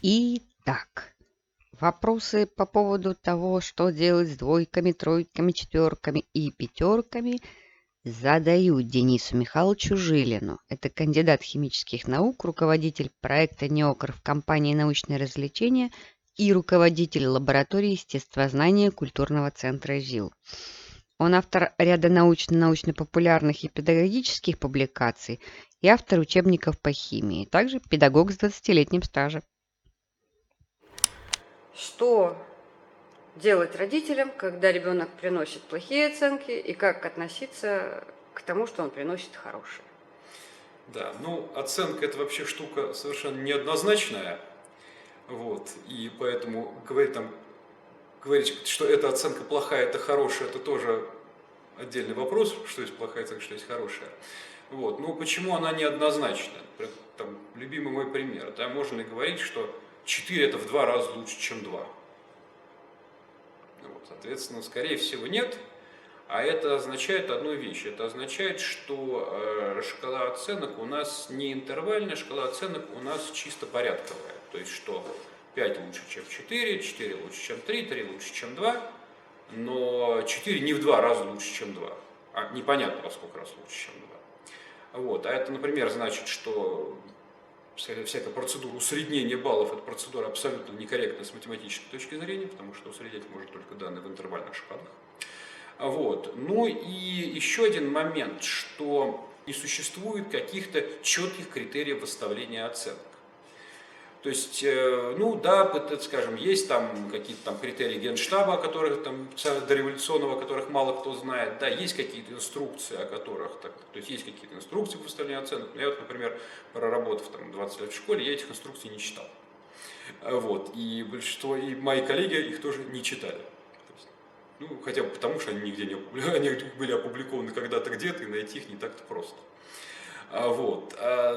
Итак, вопросы по поводу того, что делать с двойками, тройками, четверками и пятерками, задаю Денису Михайловичу Жилину. Это кандидат химических наук, руководитель проекта «Неокр» в компании «Научные развлечения» и руководитель лаборатории естествознания культурного центра ЗИЛ. Он автор ряда научно-популярных и педагогических публикаций и автор учебников по химии, также педагог с 20-летним стажем. Что делать родителям, когда ребенок приносит плохие оценки, и как относиться к тому, что он приносит хорошие? Да, оценка это вообще штука совершенно неоднозначная, и поэтому говорить, что эта оценка плохая, это хорошая, это тоже отдельный вопрос, что есть плохая оценка, что есть хорошая. Почему она неоднозначна? Любимый мой пример, да, можно ли говорить, что 4 это в 2 раза лучше, чем 2? Соответственно, скорее всего нет, а это означает одну вещь, это означает, что шкала оценок у нас не интервальная, шкала оценок у нас чисто порядковая, то есть что 5 лучше, чем 4, 4 лучше, чем 3, 3 лучше, чем 2, но 4 не в 2 раза лучше, чем 2, а непонятно во сколько раз лучше, чем 2. А это, например, значит, что всякая процедура усреднения баллов – это процедура абсолютно некорректная с математической точки зрения, потому что усреднять может только данные в интервальных шкалах. И еще один момент, что не существует каких-то четких критериев выставления оценок. То есть, скажем, есть там какие-то там критерии Генштаба, о которых там дореволюционного, о которых мало кто знает, да, есть какие-то инструкции, о которых, то есть есть какие-то инструкции по выставлению оценок. Я например, проработав 20 лет в школе, я этих инструкций не читал. И большинство, и мои коллеги их тоже не читали. Хотя бы потому, что они нигде не опубликованы, они были опубликованы когда-то где-то, и найти их не так-то просто.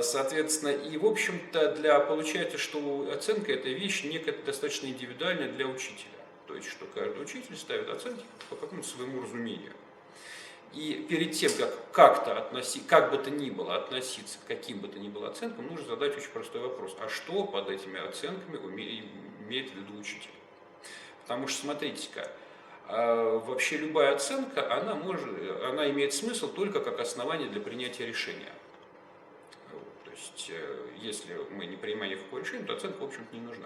Соответственно, и в общем-то получается, что оценка это вещь некая достаточно индивидуальная для учителя. То есть, что каждый учитель ставит оценки по какому-то своему разумению. И перед тем, как бы то ни было относиться к каким бы то ни было оценкам, нужно задать очень простой вопрос. А что под этими оценками имеет в виду учитель? Потому что, смотрите-ка, вообще любая оценка, она имеет смысл только как основание для принятия решения. То есть, если мы не принимаем никакого решения, то оценка, в общем-то, не нужна.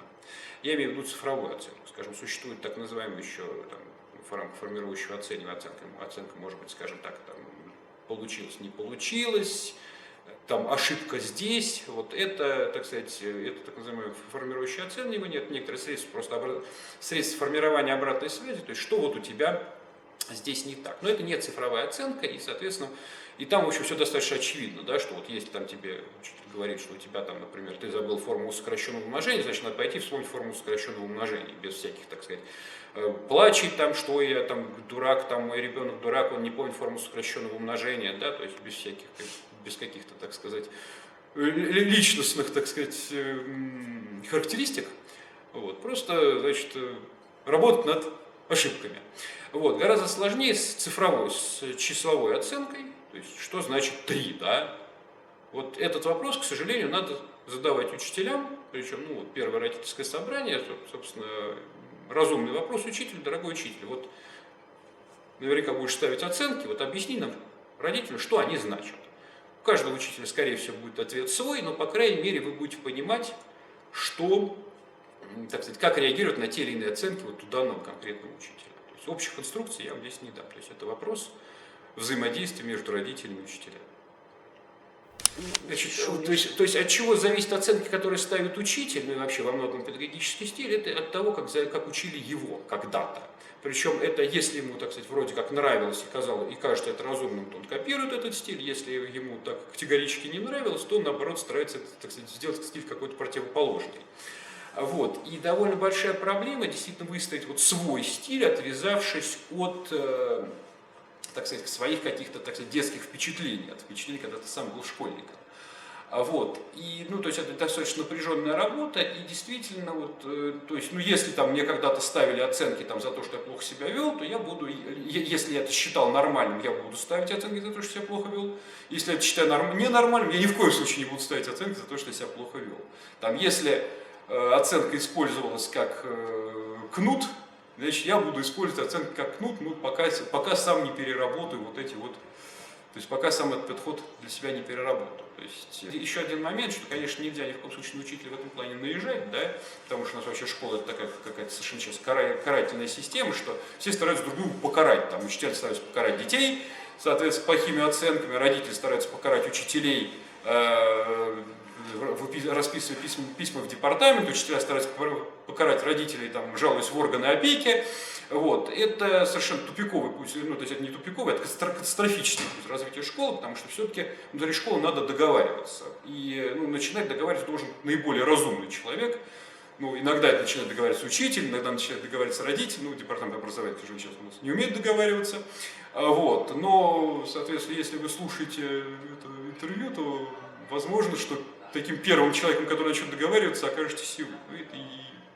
Я имею в виду цифровую оценку. Скажем, существует так называемый еще в рамках формирующего оценивания оценка может быть, скажем так, получилось, не получилось, ошибка здесь. Это, так сказать, это так называемое формирующее оценивание, это некоторые средства формирования обратной связи, то есть что у тебя здесь не так. Но это не цифровая оценка, и, соответственно, и там, в общем, все достаточно очевидно, да, что если тебе учитель говорит, что у тебя например, ты забыл формулу сокращенного умножения, значит, надо пойти вспомнить формулу сокращенного умножения, без всяких, так сказать, плачет что я дурак, мой ребенок дурак, он не помнит формулу сокращенного умножения, да, то есть без каких-то, так сказать, личностных, так сказать, характеристик, просто, значит, работать над ошибками. Гораздо сложнее с числовой оценкой, то есть что значит 3, да? Этот вопрос, к сожалению, надо задавать учителям, причем, первое родительское собрание, собственно, разумный вопрос: учитель, дорогой учитель, наверняка будешь ставить оценки, объясни нам, родителям, что они значат. У каждого учителя, скорее всего, будет ответ свой, но, по крайней мере, вы будете понимать, что, так сказать, как реагировать на те или иные оценки у данного конкретного учителя. То есть общих инструкций я вам здесь не дам. То есть это вопрос взаимодействия между родителями и учителями. Значит, то есть от чего зависят оценки, которые ставит учитель, и вообще во многом педагогический стиль, это от того, как учили его когда-то. Причем это, если ему, так сказать, вроде как нравилось и кажется это разумным, то он копирует этот стиль. Если ему так категорически не нравилось, то он, наоборот, старается, так сказать, сделать стиль какой-то противоположный. И довольно большая проблема действительно выставить свой стиль, отвязавшись от, так сказать, своих каких-то, так сказать, детских впечатлений, от впечатлений, когда ты сам был школьником. То есть это достаточно напряженная работа, и действительно, то есть, если мне когда-то ставили оценки за то, что я плохо себя вел, то я буду, если я это считал нормальным, я буду ставить оценки за то, что я себя плохо вел. Если я это считаю ненормальным, я ни в коем случае не буду ставить оценки за то, что я себя плохо вел. Если оценка использовалась как кнут, значит, я буду использовать оценку как кнут, ну, пока сам не переработаю вот эти вот, то есть пока сам этот подход для себя не переработаю. То есть еще один момент, что, конечно, нельзя ни в коем случае на учителя в этом плане наезжать, да, потому что у нас вообще школа это такая какая-то совершенно сейчас карательная система, что все стараются друг друга покарать, там учителя стараются покарать детей, соответственно, плохими оценками, родители стараются покарать учителей, расписывая письма в департамент, учителя стараются покарать родителей, там, жалуясь в органы опеки. Вот. Это совершенно тупиковый путь, ну, то есть это не тупиковый, это катастрофический путь развития школы, потому что все-таки внутри школы надо договариваться. И ну, начинать договариваться должен наиболее разумный человек. Ну, иногда это начинает договариваться учитель, иногда начинает договариваться родитель, ну, департамент образования уже сейчас у нас не умеет договариваться. Вот. Но, соответственно, если вы слушаете это интервью, то возможно, что таким первым человеком, который начнет договариваться, окажетесь и вы. И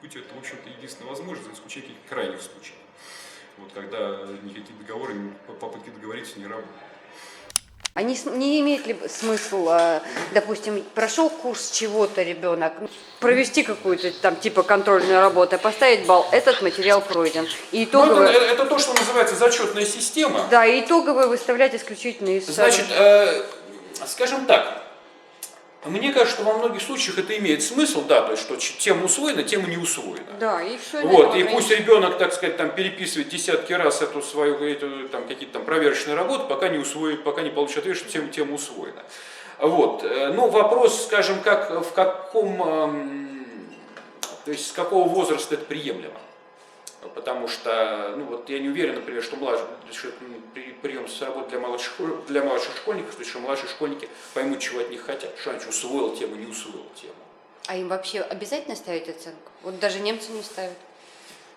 путь это, в общем-то, единственная возможность, за исключением каких-то крайних случаев. Вот, когда никакие договоры, попытки договориться не работают. А не имеет ли смысл, допустим, прошел курс чего-то ребенок, провести какую-то там типа контрольную работу, поставить балл, этот материал пройден. И итоговый... это то, что называется зачетная система. Да, и итоговые выставлять исключительно из... Значит, скажем так, мне кажется, что во многих случаях это имеет смысл, да, то есть, что тема усвоена, тема не усвоена. Да, и все. Вот, и пусть ребенок, так сказать, там переписывает десятки раз эту свою, там, какие-то там проверочные работы, пока не усвоит, пока не получит ответ, что тема усвоена. Вот, ну, вопрос, скажем, как, в каком, то есть, с какого возраста это приемлемо. Потому что, ну вот я не уверен, например, что прием с работы для младших школьников, то есть что младшие школьники поймут, чего от них хотят, что они усвоил тему, не усвоил тему. А им вообще обязательно ставить оценку? Вот даже немцы не ставят.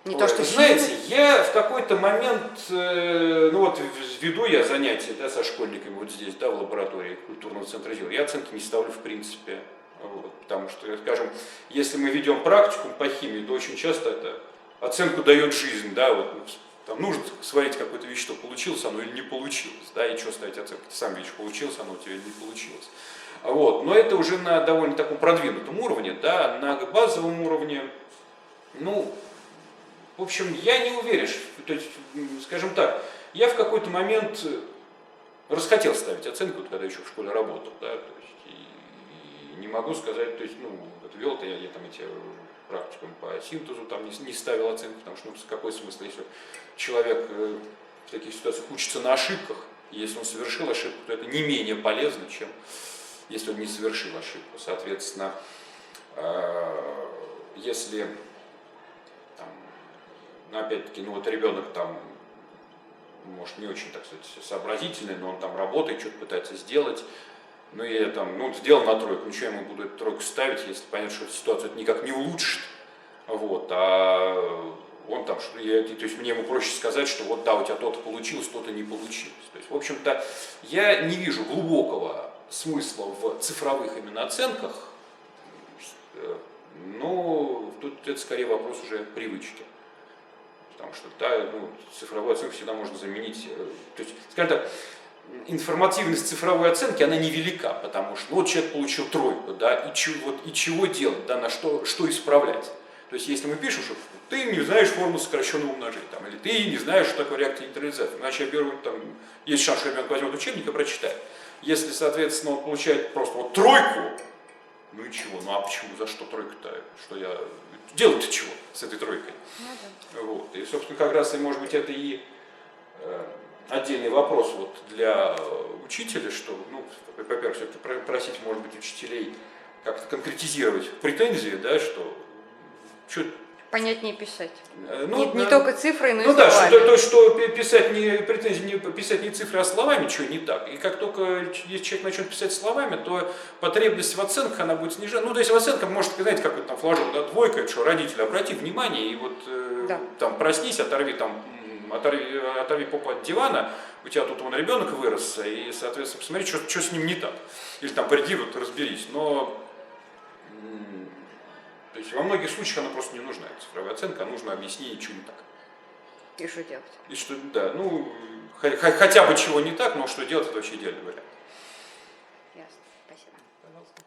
Не Ой, то, что знаете, я в какой-то момент, ну вот веду я занятия, да, со школьниками вот здесь, да, в лаборатории культурного центра ЗИЛ, я оценки не ставлю в принципе, вот, потому что, скажем, если мы ведем практику по химии, то очень часто это оценку дает жизнь, да, вот там нужно сварить какое-то вещество, получилось оно или не получилось, да, и что ставить оценку, ты сам видишь, получилось оно у тебя или не получилось. Вот, но это уже на довольно таком продвинутом уровне, да, на базовом уровне, ну, в общем, я не уверен, то есть, скажем так, я в какой-то момент расхотел ставить оценку, когда еще в школе работал, да, то есть, и не могу сказать, то есть, ну, вот вел-то я там эти практикум по синтезу там не ставил оценки, потому что ну, какой смысл, если человек в таких ситуациях учится на ошибках, и если он совершил ошибку, то это не менее полезно, чем если он не совершил ошибку. Соответственно, если там, ну, опять-таки, ну вот ребенок там, может, не очень, так сказать, сообразительный, но он там работает, что-то пытается сделать, ну, я там, ну, сделал на тройку, ничего ему буду эту тройку ставить, если понятно, что ситуацию это никак не улучшит, вот, а он там, то есть мне ему проще сказать, что вот да, у тебя то-то получилось, то-то не получилось. То есть, в общем-то, я не вижу глубокого смысла в цифровых именно оценках, но тут это скорее вопрос уже привычки. Потому что да, ну, цифровую оценку всегда можно заменить, то есть, скажем так, информативность цифровой оценки, она невелика, потому что ну, вот человек получил тройку, да, и чего делать, да, на что исправлять. То есть, если мы пишем, что ты не знаешь формулу сокращенного умножения, там, или ты не знаешь, что такое реакция нейтрализации, значит, я беру, там, есть шанс, что ребенок возьмет учебник и прочитает. Если, соответственно, он получает просто вот тройку, ну и чего, ну а почему, за что тройка-то, что я, делать-то чего с этой тройкой? Вот. И, собственно, как раз, и, может быть, это и отдельный вопрос вот для учителя, что, ну, во-первых, все-таки просить, может быть, учителей как-то конкретизировать претензии, да, что понятнее писать. Ну, не только цифры, но и словами. Да, что писать не претензии, писать не цифры, а словами, что не так. И как только если человек начнет писать словами, то потребность в оценках она будет снижена. Ну, то есть в оценках может, знаете, какой-то там флажок, да, двойка, это что, родитель, обрати внимание, и вот да. Там проснись, оторви попу от дивана, у тебя тут вон ребенок вырос, и, соответственно, посмотри, что с ним не так. Или там приди, вот разберись. Но то есть во многих случаях она просто не нужна, цифровая оценка, а нужно объяснение, что не так. И что делать? И что, да, ну, хотя бы чего не так, но что делать, это вообще идеальный вариант. Ясно, спасибо. Пожалуйста.